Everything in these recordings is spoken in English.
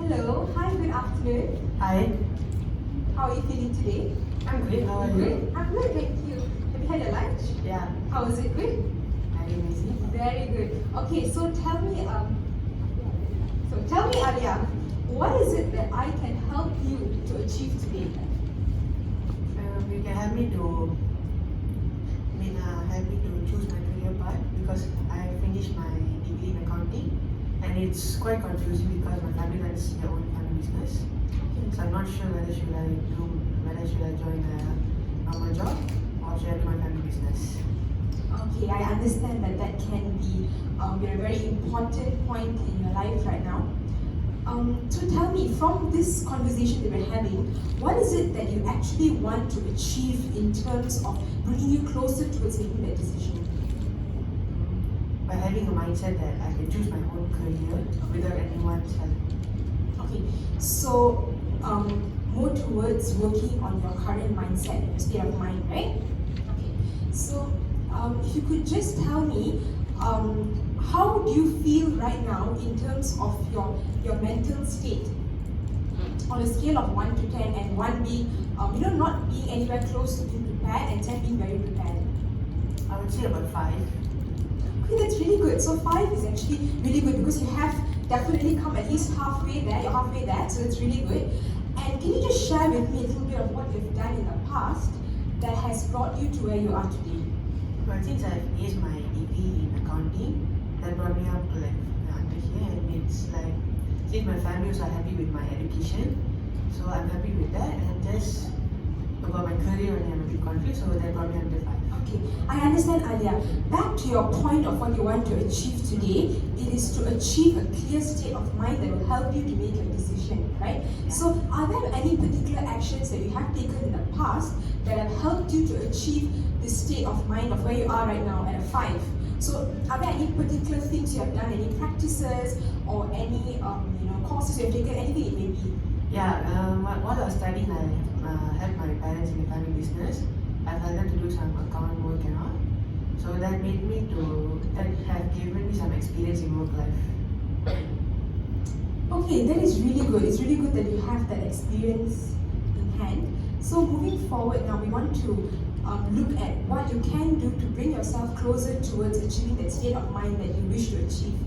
Hello, hi, good afternoon. Hi, How are you feeling today? I'm great. How are you? Good. I'm good, thank you. Have you had your lunch? Yeah, How was it? Good? very busy. Very good. Okay, so tell me, Alia, what is it that I can help you to achieve today? You can help me to, help me to choose my career path because I finished my degree in accounting, and it's quite confusing because my family runs their own family business. So I'm not sure whether should I join a normal job or should I do my family business. Okay, I understand that that can be a very important point in your life right now. So tell me, from this conversation that we're having, what is it that you actually want to achieve in terms of bringing you closer towards making that decision? By having a mindset that I can choose my own career without anyone's help. Okay, so more towards working on your current mindset, your state of mind, right? Okay, so if you could just tell me, how do you feel right now in terms of your mental state? On a scale of 1 to 10, and 1 being, not being anywhere close to being prepared, and 10 being very prepared. I would say about 5. Okay, that's really good. So 5 is actually really good because you have definitely come at least halfway there. You're halfway there, so it's really good. And can you just share with me a little bit of what you've done in the past that has brought you to where you are today? Well, since I finished my degree in accounting, that brought me up to under here, and it's like since my family was happy with my education, so I'm happy with that. And just about my career, I'm a bit confused, so that brought me under 5. Okay, I understand, Alia. Back to your point of what you want to achieve today, it is to achieve a clear state of mind that will help you to make a decision, right? So, are there any particular actions that you have taken in the past that have helped you to achieve this state of mind of where you are right now at a 5? So, are there any particular things you have done, any practices or any courses you have taken, anything it may be? Yeah, while I was studying, I helped my parents in the family business. I've helped them to do some account work and all. So that have given me some experience in work life. Okay, that is really good. It's really good that you have that experience in hand. So moving forward now, we want to look at what you can do to bring yourself closer towards achieving that state of mind that you wish to achieve.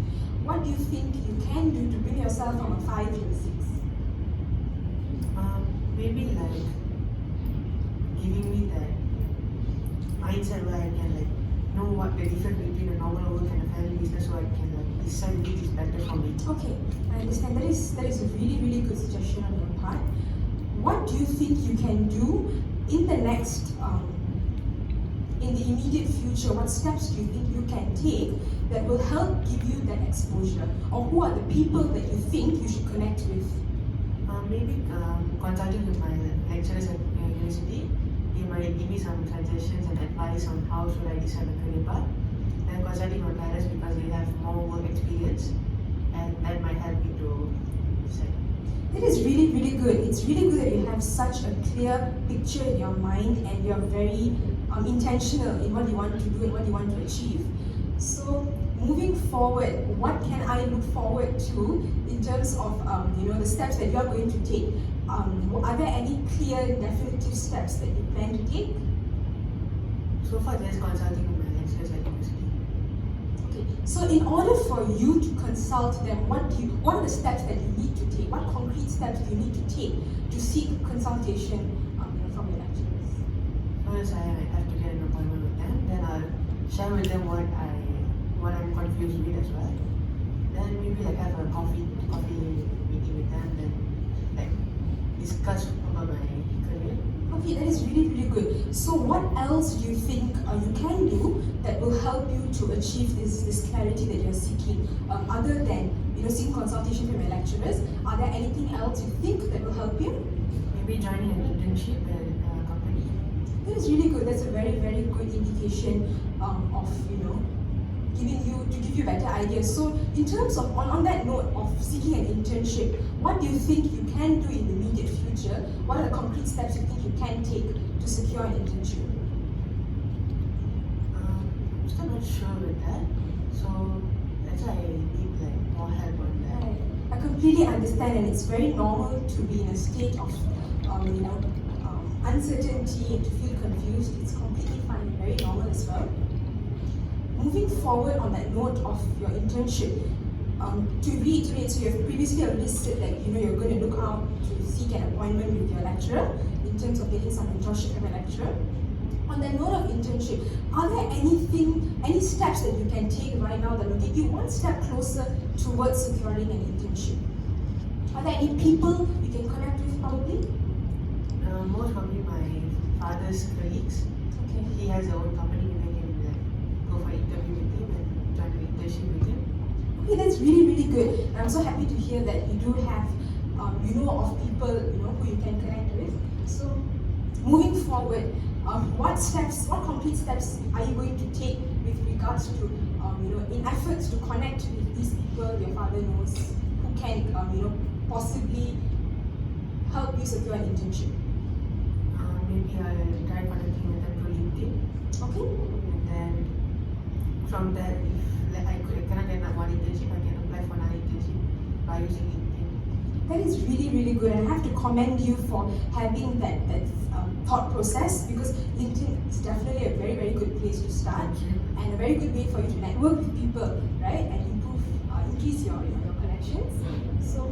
What do you think you can do to bring yourself from a 5 to a 6? Maybe giving me that mindset where I can know what the difference between a normal work and a family business, so I can decide which is better for me. Okay, I understand. That is a really, really good suggestion on your part. What do you think you can do in the next, in the immediate future? What steps do you think you can take that will help give you that exposure? Or who are the people that you think you should connect with? Maybe consulting with my lecturers at university. They might give me some suggestions and advice on how should I decide a career path. And consulting my parents because they have more work experience, and that might help me to decide. That is really, really good. It's really good that you have such a clear picture in your mind and you're very intentional in what you want to do and what you want to achieve. So moving forward, what can I look forward to in terms of the steps that you are going to take? Are there any clear, definitive steps that you plan to take? So far, just consulting with my lecturers at university. Okay. So in order for you to consult them, what are the steps that you need to take? What concrete steps do you need to take to seek consultation from your lecturers? First, I have to get an appointment with them. Then I'll share with them what I'm confused with as well. Then maybe have a coffee meeting with them. Then discuss about my career. Okay, that is really, really good. So what else do you think you can do that will help you to achieve this clarity that you're seeking? Other than seeking consultation from your lecturers, are there anything else you think that will help you? Maybe joining an internship at a company. That is really good. That's a very, very good indication of give you better ideas. So in terms of on that note of seeking an internship, what do you think you can do in the immediate future? What are the concrete steps you think you can take to secure an internship? I'm still not sure with that. So that's why I need more help on that. Right. completely understand, and it's very normal to be in a state of, uncertainty and to feel confused. It's completely fine, very normal as well. Moving forward on that note of your internship, to reiterate, so you have previously already said that you're going to look out to seek an appointment with your lecturer in terms of getting some mentorship from a lecturer. On the note of internship, are there any steps that you can take right now that will get you one step closer towards securing an internship? Are there any people you can connect with probably? Most probably my father's colleagues. Okay. He has his own company, and I can go for an interview with him and join an internship with him. Okay, that's really, really good. And I'm so happy to hear that you do have, of people, who you can connect with. So, moving forward, what concrete steps are you going to take with regards to, in efforts to connect with these people your father knows who can, possibly help you secure an internship? Maybe I'll try connecting with them through LinkedIn. Okay. And then from there, if I cannot get one internship, I can apply for another internship by using LinkedIn. That is really, really good, and I have to commend you for having that thought process, because LinkedIn is definitely a very, very good place to start and a very good way for you to network with people, right, and increase your connections. So,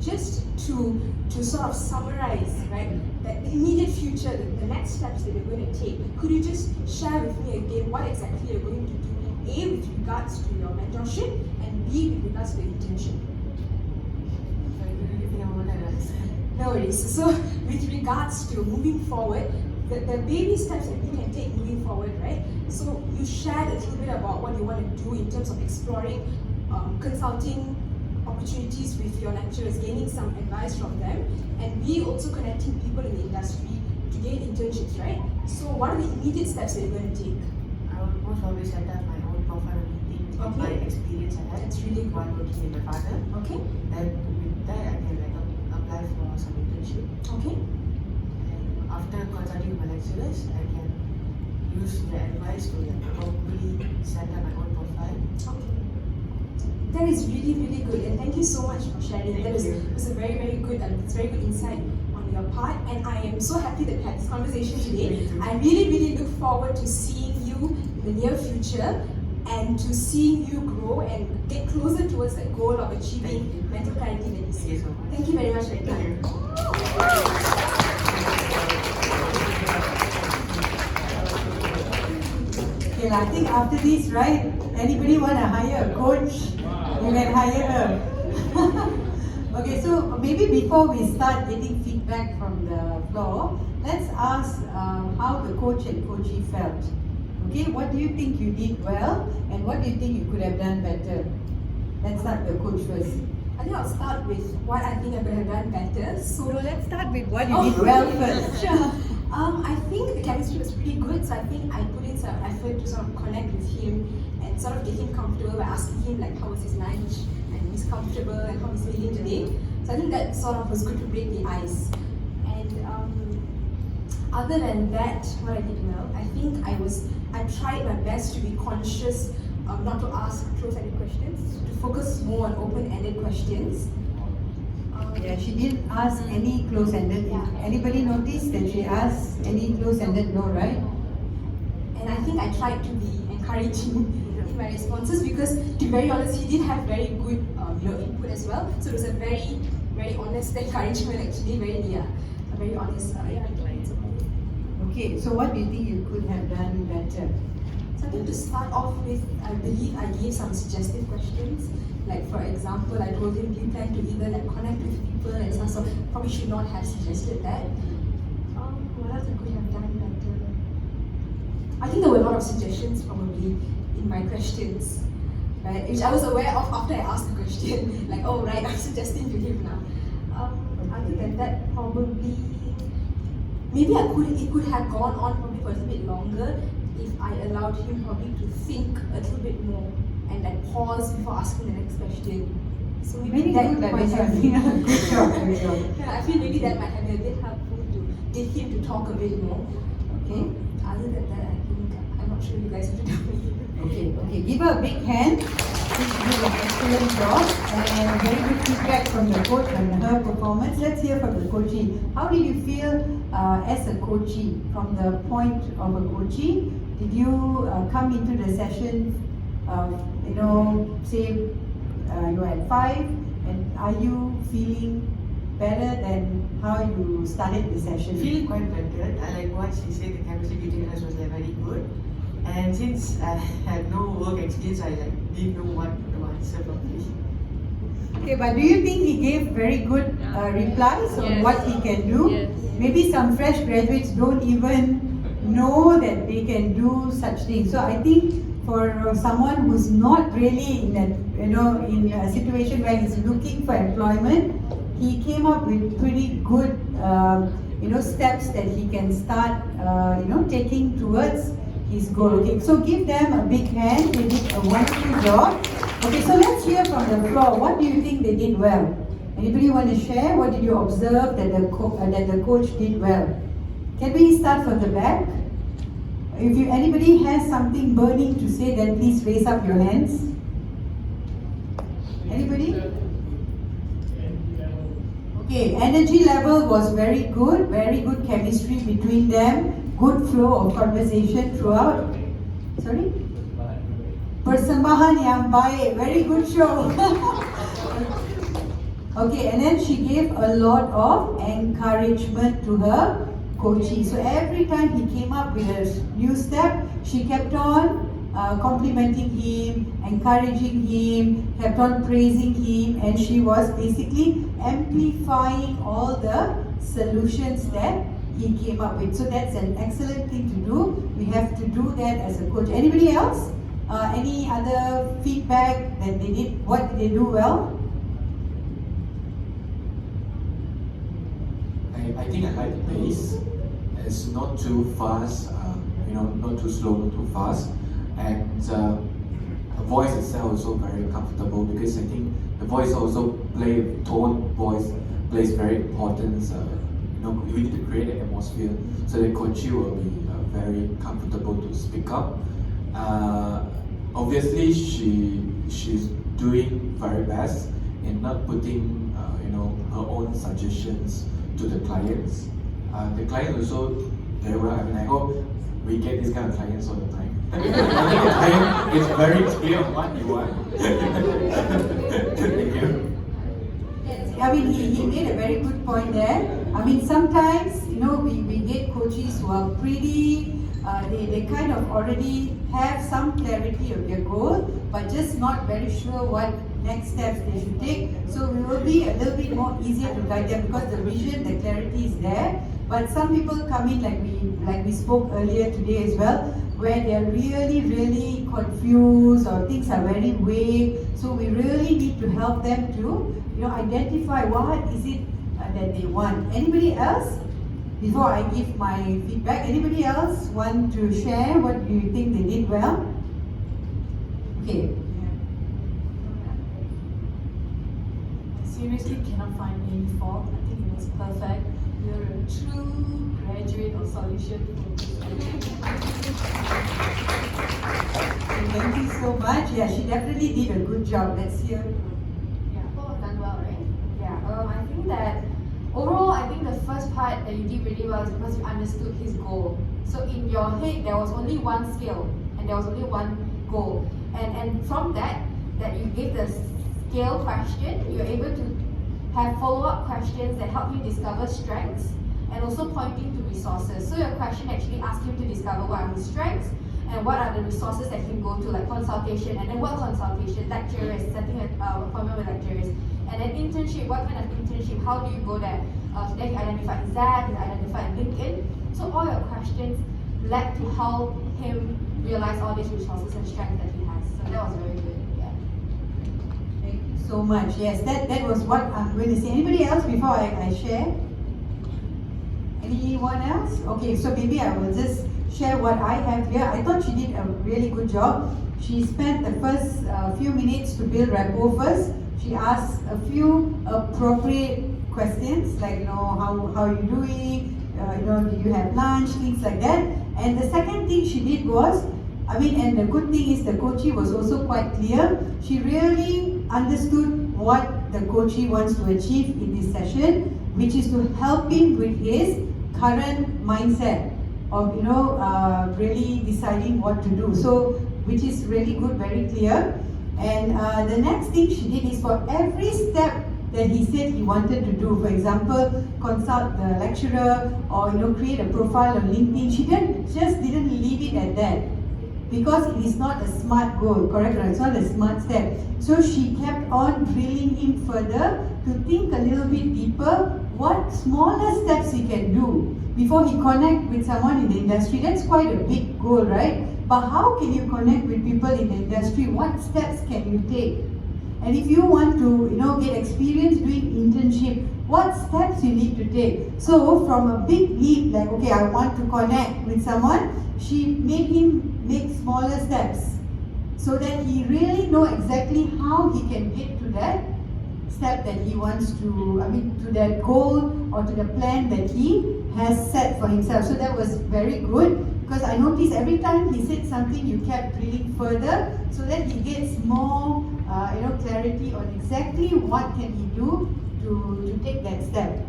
just to sort of summarize, right, the immediate future, the next steps that you're going to take, could you just share with me again what exactly you're going to do? A, with regards to your mentorship, and B, with regards to the internship. No worries. So, with regards to moving forward, the baby steps that you can take moving forward, right? So, you shared a little bit about what you want to do in terms of exploring consulting opportunities with your lecturers, gaining some advice from them, and we also connecting people in the industry to gain internships, right? So, what are the immediate steps that you're going to take? I will most probably set up my own profile on LinkedIn with my experience I had. That's really good. While working with my father. Okay. Then with that, I can apply for some internship. Okay. And after consulting with my lecturers, I can use their advice to probably set up my own profile. Okay. That is really, really good, and thank you so much for sharing. That was a very, very good insight on your part, and I am so happy that we had this conversation today. I really, really look forward to seeing you in the near future and to seeing you grow and get closer towards that goal of achieving mental clarity that you seek. Thank you very much for your time. Okay, I think after this, right, anybody want to hire a coach, you can hire her. Okay, so maybe before we start getting feedback from the floor, let's ask how the coach and coachee felt. Okay, what do you think you did well, and what do you think you could have done better? Let's start the coach first. I think I'll start with what I think I could have done better. So let's start with what you did well first. Sure. I think the chemistry was pretty good, so I think I put in some effort to sort of connect with him and sort of get him comfortable by asking him like how was his lunch and he's comfortable and how he's feeling today. So I think that sort of was good to break the ice. And other than that, what I did well, I think I tried my best to be conscious, not to ask close-ended questions, to focus more on open-ended questions. Yeah, she didn't ask any close-ended. Yeah. Anybody notice that she asked any close-ended? No, right? And I think I tried to be encouraging in my responses, because to be very honest, he did have very good input as well. So it was a very, very honest encouragement actually, very honest advice. Okay, so what do you think you could have done better? So I think to start off with, I believe I gave some suggestive questions. Like for example, I told him, do you plan to either connect with people and stuff, so probably should not have suggested that. What else I could have done better? I think there were a lot of suggestions probably in my questions, right? Which I was aware of after I asked the question. Like, oh right, I'm suggesting to him now. Other than that, probably, maybe it could have gone on probably for a little bit longer if I allowed him probably to think a little bit more and pause before asking the next question. So maybe that might have been good job. yeah, I feel maybe that might have been a bit helpful to get him to talk a bit more. Okay. Other than that, I think I'm not not sure. You guys have to tell me. Okay, give her a big hand. She did an excellent job and very good feedback from the coach on her performance. Let's hear from the coachee. How did you feel as a coachee? From the point of a coachee, did you come into the session, say you had 5, and are you feeling better than how you started the session? Feeling quite better. I like what she said, the chemistry between us was like very good. And since I had no work experience, I didn't know what to answer properly. Okay, but do you think he gave very good replies on what he can do? Yes. Maybe some fresh graduates don't even know that they can do such things. So I think for someone who's not really in a situation where he's looking for employment, he came up with pretty good steps that he can start taking towards his goal. Okay, so give them a big hand. They did a wonderful job. Okay, so let's hear from the floor. What do you think they did well? Anybody want to share? What did you observe that the coach did well? Can we start from the back? If anybody has something burning to say, then please raise up your hands. Anybody? Okay, energy level was very good chemistry between them, good flow of conversation throughout. Sorry? Persembahan yang baik, very good show. Okay, and then she gave a lot of encouragement to her coachee. So every time he came up with a new step, she kept on complimenting him, encouraging him, kept on praising him, and she was basically amplifying all the solutions that he came up with. So that's an excellent thing to do. We have to do that as a coach. Anybody else? Any other feedback that they did? What did they do well? I think I like the pace. It's not too fast, not too slow, not too fast. And the voice itself is also very comfortable, because I think the voice also voice plays very important. We need to create an atmosphere so the coachee will be very comfortable to speak up. Obviously, she's doing very best in not putting her own suggestions to the clients. The client also very well. I mean, I hope we get this kind of clients all the time. I think the client is very clear on what you want. Thank you. I mean, he made a very good point there. I mean, sometimes, we get coaches who are pretty, they kind of already have some clarity of their goal, but just not very sure what next steps they should take. So we will be a little bit more easier to guide them, because the vision, the clarity is there. But some people come in, like we spoke earlier today as well, where they are really, really confused, or things are very vague. So we really need to help them to identify what is it that they want. Anybody else? Before I give my feedback, anybody else want to share what do you think they did well? Okay. Seriously cannot find any fault. I think it was perfect. You're a true graduate of solution. Thank you so much. Yeah, she definitely did a good job. Let's hear. Yeah, all done well, right? Yeah, I think that overall, I think the first part that you did really well is because you understood his goal. So in your head, there was only one skill and there was only one goal. And from that you gave the scale question, you're able to have follow-up questions that help you discover strengths and also pointing to resources. So your question actually asked him to discover what are his strengths and what are the resources that he can go to, like consultation, and then what consultation, lecturers, setting an appointment with lecturers, and then internship, what kind of internship, how do you go there? So then he identified Zach, he identified LinkedIn. So all your questions led to help him realize all these resources and strengths that he has. So that was very good. Yeah. Thank you so much. Yes, that was what I'm going to say. Anybody else before I share? Anyone else? Okay, so maybe I will just share what I have here. I thought she did a really good job. She spent the first few minutes to build rapport first. She asked a few appropriate questions, like how are you doing? Do you have lunch? Things like that. And the second thing she did was I mean, and the good thing is the coachee was also quite clear. She really understood what the coachee wants to achieve in this session, which is to help him with his current mindset of really deciding what to do. So, which is really good, very clear. And the next thing she did is for every step that he said he wanted to do, for example, consult the lecturer or create a profile on LinkedIn, she didn't leave it at that, because it is not a smart goal, correct? It's not a smart step. So she kept on drilling him further to think a little bit deeper what smaller steps he can do before he connect with someone in the industry. That's quite a big goal, right? But how can you connect with people in the industry? What steps can you take? And if you want to, get experience doing internship, what steps you need to take? So from a big leap, like, okay, I want to connect with someone, she made him make smaller steps so that he really know exactly how he can get to that step that he wants to, to that goal or to the plan that he has set for himself. So that was very good, because I noticed every time he said something, you kept drilling further so that he gets more clarity on exactly what can he do to take that step.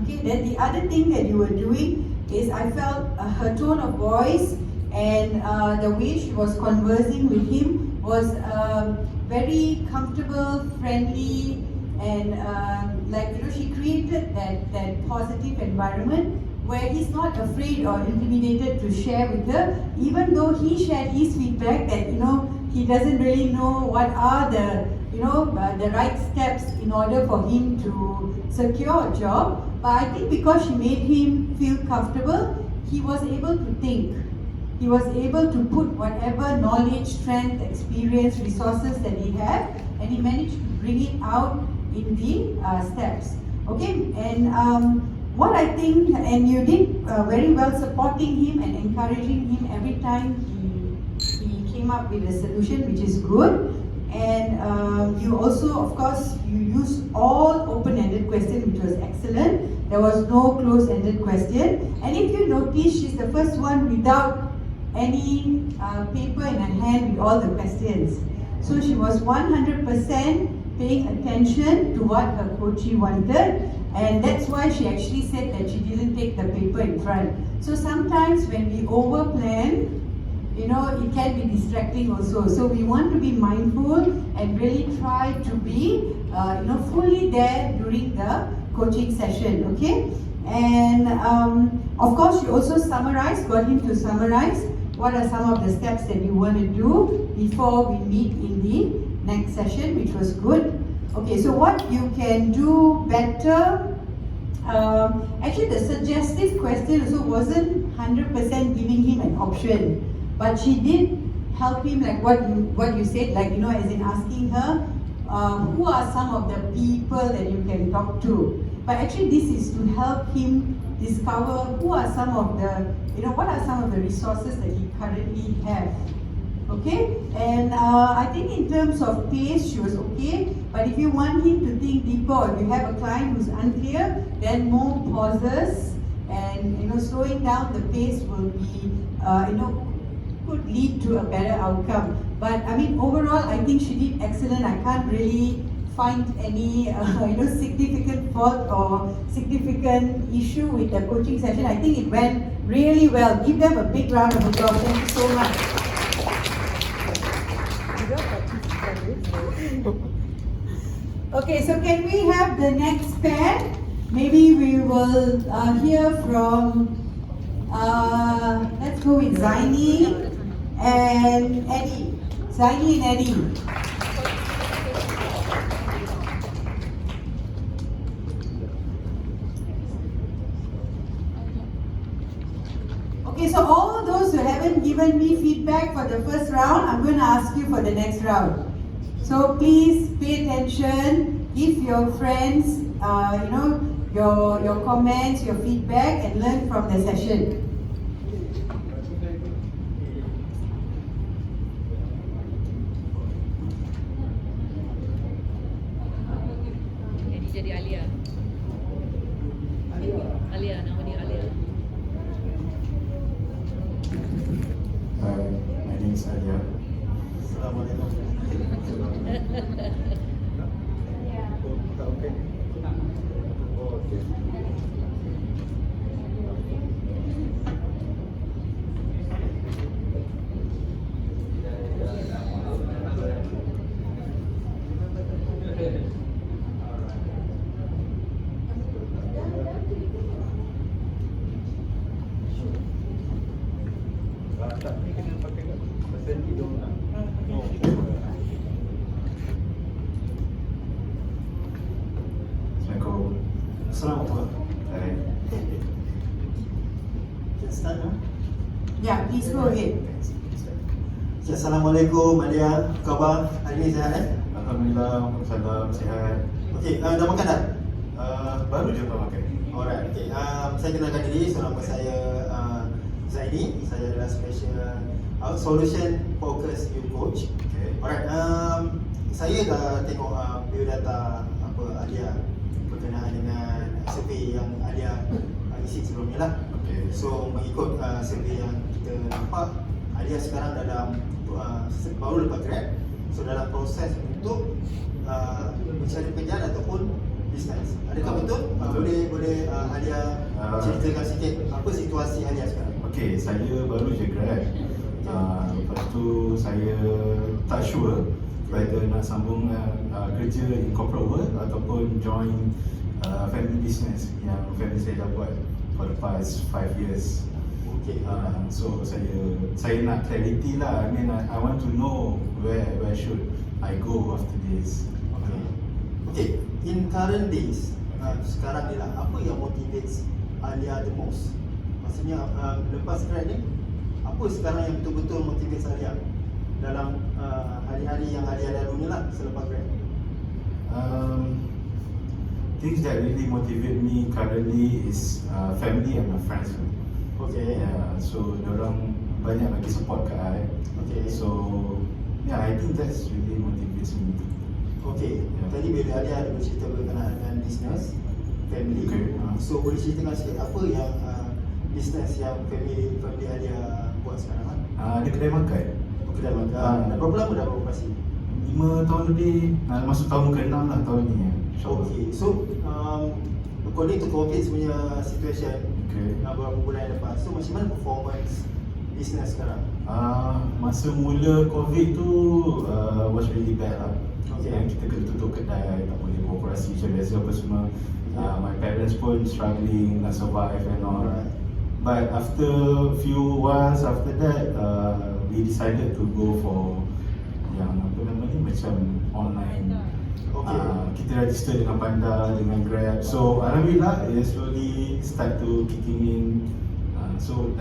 Okay, then the other thing that you were doing is I felt her tone of voice and the way she was conversing with him was very comfortable, friendly, and she created that positive environment where he's not afraid or intimidated to share with her, even though he shared his feedback that he doesn't really know what are the the right steps in order for him to secure a job. But I think because she made him feel comfortable, he was able to think. He was able to put whatever knowledge, strength, experience, resources that he had, and he managed to bring it out in the steps. Okay, and what I think, and you did very well supporting him and encouraging him every time he came up with a solution, which is good. And you also, of course, you used all open-ended questions, which was excellent. There was no closed-ended question. And if you notice, she's the first one without any paper in her hand with all the questions. So she was 100% paying attention to what her coachee wanted, and that's why she actually said that she didn't take the paper in front. So sometimes when we over-plan, it can be distracting also. So we want to be mindful and really try to be, fully there during the coaching session, okay? And of course, you also got him to summarize what are some of the steps that you want to do before we meet in the next session, which was good. Okay, so what you can do better, actually the suggestive question also wasn't 100% giving him an option. But she did help him, like what you said, like, as in asking her, who are some of the people that you can talk to. But actually this is to help him discover who are some of the, what are some of the resources that he currently have. Okay, and I think in terms of pace, she was okay. But if you want him to think deeper, or you have a client who's unclear, then more pauses and slowing down the pace will be, could lead to a better outcome. But overall, I think she did excellent. I can't really find any significant fault or significant issue with the coaching session. I think it went really well. Give them a big round of applause. Thank you so much. Okay, so can we have the next pair? Maybe we will hear from, let's go with Zaini and Eddie. Zaini and Eddie. Okay, so all those who haven't given me feedback for the first round, I'm going to ask you for the next round. So please pay attention, give your friends, your comments, your feedback, and learn from the session. Jadi Alia. Alia, nama dia Alia. My against Alia. Assalamualaikum. Tak okey. Oh, okey. Tak, ni kena pakai kat pasal hidung lah. Oh. Assalamualaikum. Assalamualaikum. Hai. Can start now? Yeah, please go ahead. Okay, Assalamualaikum Alia, apa khabar? Hari ni sihat eh? Alhamdulillah, salam sihat. Okey, dah makan tak? Baru je kau makan. Alright, okay. Saya kenalkan diri, nama saya Zaini. Saya adalah special solution focus you coach. Okay. Alright, saya dah tengok biodata apa Alia berkenaan dengan survey yang Alia isi sebelum ni lah. Okay. So mengikut survey yang kita nampak, Alia sekarang dalam baru lepas grad. So dalam proses untuk mencari pekerjaan ataupun bisnes. Adakah betul? Boleh Alia ceritakan sikit apa situasi Alia sekarang? Okay, saya baru je grad. Lepas tu saya tak sure whether nak sambung kerja in corporate world ataupun join family business yang family saya dah buat for the past 5 years. Okay. So saya nak clarity lah. I mean I want to know where should I go after this. Okay. In current days, sekarang ni lah, apa yang motivates Alia the most? Maksudnya lepas grad ni, apa sekarang yang betul-betul motivates Alia dalam hari-hari yang Alia lalui ni lah selepas grad? Things that really motivate me currently is family and my friends. Okay. Yeah, so dorang banyak lagi support kat I. Okay. So yeah, I think that's really motivates me. Okay. Yeah. Tadi bila Alia ada bercerita berkenaan dengan business, family. Okay. So boleh ceritakan sikit apa yang business yang family Alia buat sekarang? Dia kedai makan. Kedai makan. Dah berapa lama dah beroperasi? 5 tahun lebih, masuk tahun ke-6 lah tahun ni. InsyaAllah. Okay. So according to COVID punya situation, Okay. beberapa bulan yang lepas, so macam mana performance business sekarang? Masa mula COVID tu was really bad lah. Okay. Yang kita kena tutup kedai, tak boleh beroperasi macam biasa apa semua. My parents pun struggling nak survive and all. Alright. But after few months after that, we decided to go for yang apa nama ni, macam online. Okay. Kita register dengan Panda, dengan Grab. So alhamdulillah, it slowly start to kicking in. So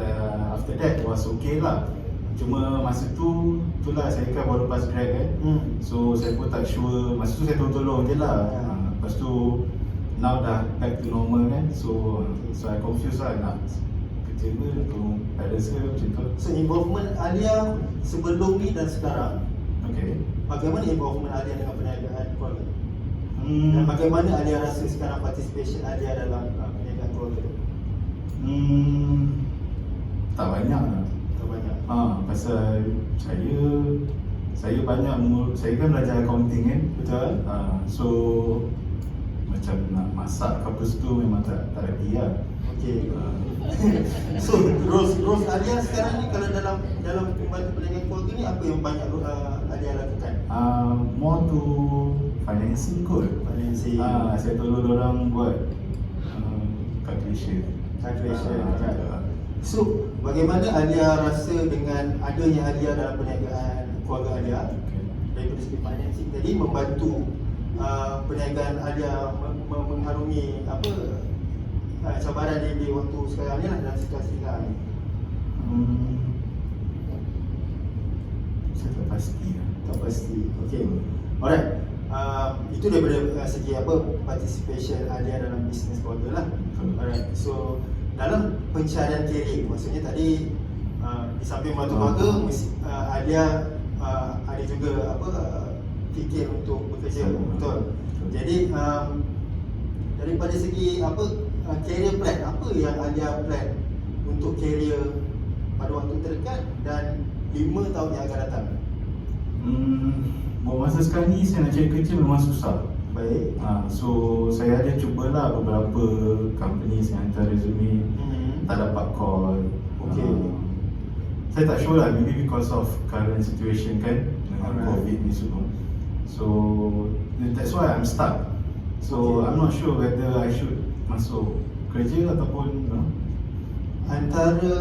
after that was okay lah. Cuma masa tu, itulah saya kan baru lepas grad kan. So saya pun tak sure. Masa tu saya tolong-tolong je lah. Lepas tu now dah back to normal kan. So I confused lah nak kerja ke atau parents ke macam tu. So involvement Alia sebelum ni dan sekarang, Okay. bagaimana involvement Alia dengan perniagaan keluarga? Dan bagaimana Alia rasa sekarang participation Alia dalam perniagaan keluarga? Tak banyak lah. Tak banyak. Pasal saya banyak saya kan belajar accounting kan. Betul. So macam nak masak ke apa tu memang tak reti lah. Okay. So roles Alia sekarang ni kalau dalam membantu perniagaan keluarga ni, apa yang banyak Alia lakukan? More to financing kot. Financing. Saya tolong orang buat calculation. So bagaimana Alia rasa dengan adanya Alia dalam perniagaan keluarga Alia? Daripada segi financing tadi membantu perniagaan Alia mengharungi cabaran di waktu sekarang ni lah, dalam situasi sekarang ni. Saya tak pasti lah. Tak pasti. Okay. Alright. Itu daripada segi participation Alia dalam bisnes keluarga lah. Alright. So dalam pencarian career, maksudnya tadi di samping membantu keluarga, Alia ada juga fikir untuk bekerja. Betul. Jadi daripada segi career plan, apa yang Alia plan untuk career pada waktu terdekat dan 5 tahun yang akan datang? Buat masa sekarang ni saya nak cari kerja memang susah. Baik. So saya ada cubalah beberapa company yang hantar resume, tak dapat call. Okay. Saya tak sure lah, maybe because of current situation kan dengan Alright. COVID ni semua. So that's why I'm stuck. So Okay. I'm not sure whether I should masuk kerja ataupun Antara,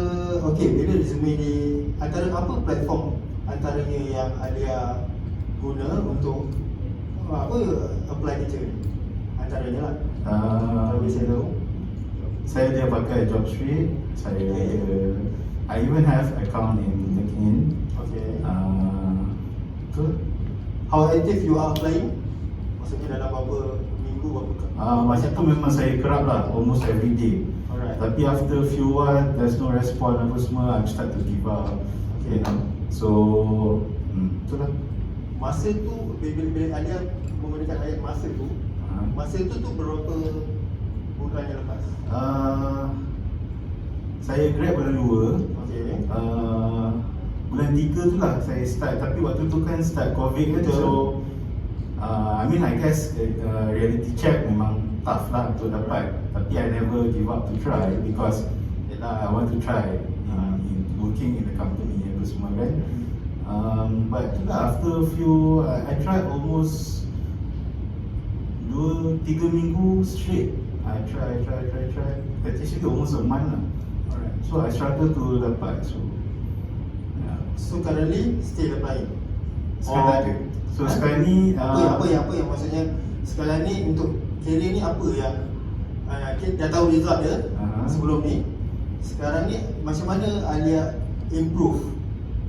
okay, bila resume ni, antara apa platform antaranya yang Alia guna untuk apa apply kerja ni? Antaranya lah. Kalau boleh saya tahu. saya dia pakai JobStreet. Saya ada, I even have account in LinkedIn. Okay. Betul? How active you are applying? Maksudnya dalam berapa minggu, berapa Masa tu memang saya kerap lah, almost every day. Alright. Tapi after a few while, there's no response apa semua, I'm start to give up. Okay. You know? So, itulah. Masa tu, bila Alia menggunakan ayat masa tu, masa tu berapa bulan yang lepas? Saya grab bulan 2. Okay. Bulan 3 tu lah saya start. Tapi waktu tu kan start COVID kan. Betul. So I mean I guess reality check memang tough lah untuk dapat. Tapi I never give up to try because I want to try in working in the company apa semua kan. But itulah, after a few I tried almost 2-3 minggu straight. I try. Actually almost a month lah. Alright. So I struggle to dapat. So yeah. So currently still applying? Sekarang tak ada. So sekarang ni apa yang maksudnya sekarang ni untuk career ni apa yang dah tahu result dia sebelum ni. Sekarang ni macam mana Alia improve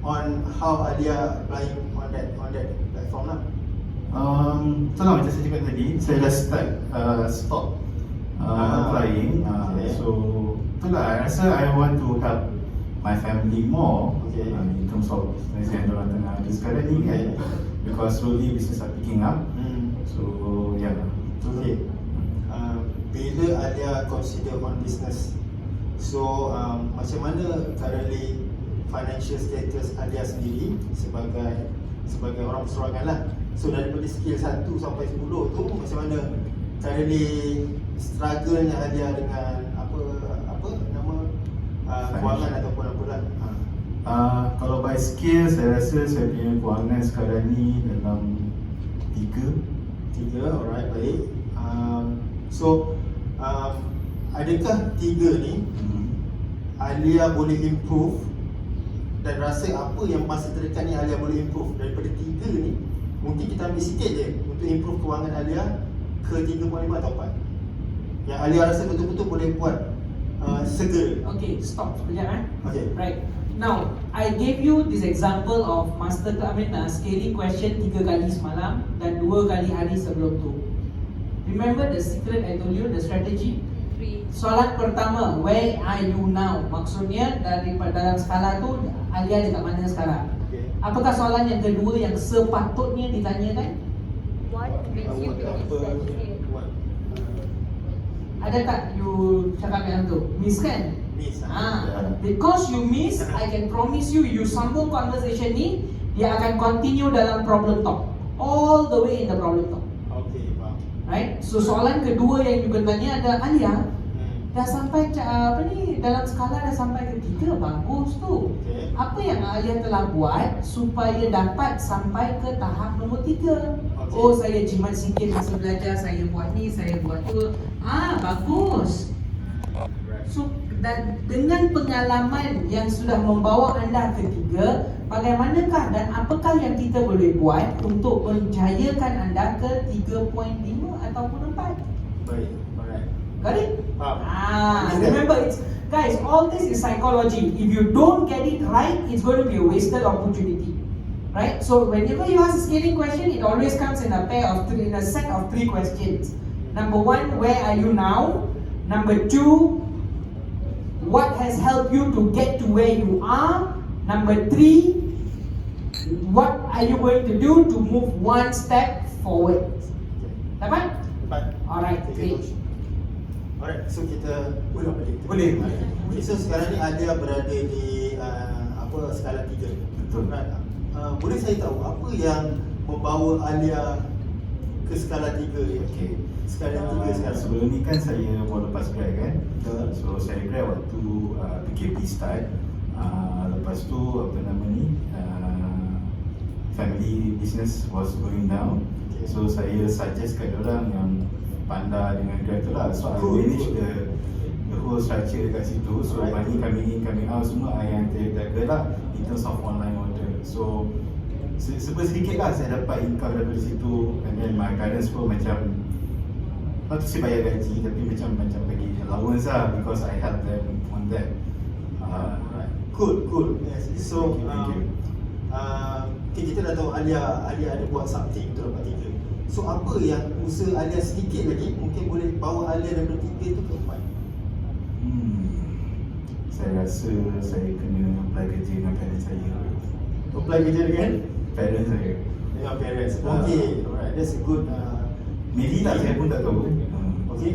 on how Alia applying on that platform lah? Itulah macam saya cakap tadi, saya dah stop applying. Okay. So itulah, I rasa I want to help my family more. Okay. In terms of business yang diorang tengah ada sekarang ni kan. Because slowly business are picking up. So yeah. Okay. Bila Alia consider on business, so macam mana currently financial status Alia sendiri sebagai orang perseorangan lah. So daripada skill 1 sampai 10 tu macam mana currently struggle-nya Alia dengan apa nama kewangan ataupun apalah. Kalau by skill, saya rasa saya punya kewangan sekarang ni dalam 3. Alright, baik. So adakah 3 ni Alia boleh improve dan rasa apa yang masa terdekat ni Alia boleh improve daripada 3 ni? Mungkin kita ambil sikit je untuk improve kewangan Alia ke 3.5 atau 4 yang Alia rasa betul-betul boleh buat segera. Okay, stop sekejap Okay. Right. Now, I gave you this example of scaling question 3 kali semalam dan 2 kali hari sebelum tu. Remember the secret I told you, the strategy? Soalan pertama, where are you now? Maksudnya dalam skala tu, Alia dekat mana sekarang? Okay. Apakah soalan yang kedua yang sepatutnya ditanyakan? What makes you Buat believe apa, that buat Ada tak you cakap yang tu? Miss kan? miss Because you miss, I can promise you, you sambung conversation ni, dia akan continue dalam problem talk, all the way in the problem talk. Okay, faham. Right? So soalan kedua yang you kena tanya ada, Alia, dah sampai dalam skala dah sampai ke 3, bagus tu. Okay. Apa yang Alia telah buat supaya dapat sampai ke tahap nombor 3? Okay. Oh, saya jimat sikit masa belajar, saya buat ni, saya buat tu. Bagus. So, dan dengan pengalaman yang sudah membawa anda ke 3, bagaimanakah dan apakah yang kita boleh buat untuk menjayakan anda ke 3.5 ataupun 4? Baik, alright. Got it? Faham. Remember, guys, all this is psychology. If you don't get it right, it's going to be a wasted opportunity. Right? So whenever you ask a scaling question, it always comes in a set of 3 questions. Number 1, where are you now? Number 2, what has helped you to get to where you are? Number 3, what are you going to do to move 1 step forward? Dapat? Alright, great. Alright, so kita boleh balik. Boleh. Okay, so sekarang ni Alia berada di skala 3. Betul. Right. Boleh saya tahu apa yang membawa Alia ke skala 3 ya? Okay. Skala 3 sekarang. Sebelum ni kan saya baru lepas grad kan. So saya grad waktu PKP start. Lepas tu apa nama ni, family business was going down. So saya suggest kat orang yang pandai dengan grad tu lah. So I manage the whole structure dekat situ. So money coming in, coming out semua yang terjaga lah in terms of online order. So sedikit lah saya dapat income daripada situ. And then my parents pun macam, not to say bayar gaji, tapi macam bagi allowance lah, because I help them on that. Right. Cool. Yes. So Thank you. Okay, kita dah tahu Alia ada buat something untuk dapat 3. So apa yang usaha Alia sedikit lagi mungkin boleh bawa Alia daripada 3 tu ke 4? Saya rasa saya kena apply kerja dengan parents saya. Apply kerja dengan Parents saya. dengan parents. Okay, alright. That's a good. Maybe tak, saya pun tak tahu. Okay.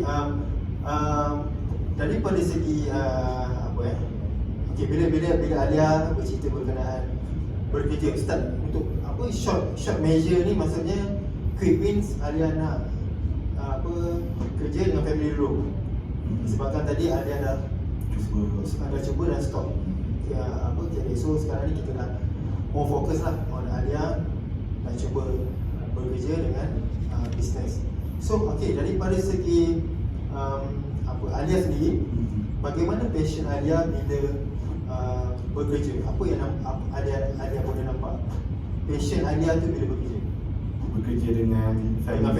Daripada segi okay, bila Alia bercerita berkenaan bekerja start untuk apa short measure ni, maksudnya quick wins, Alia nak kerja dengan family dulu. Sebabkan tadi Alia dah cuba dan stop. Okay, so sekarang ni kita dah more fokus lah on Alia dan cuba bekerja dengan business. So okay, daripada segi Alia sendiri, bagaimana passion Alia bila bekerja? Apa yang Alia boleh nampak passion Alia tu bila bekerja? Bekerja dengan family.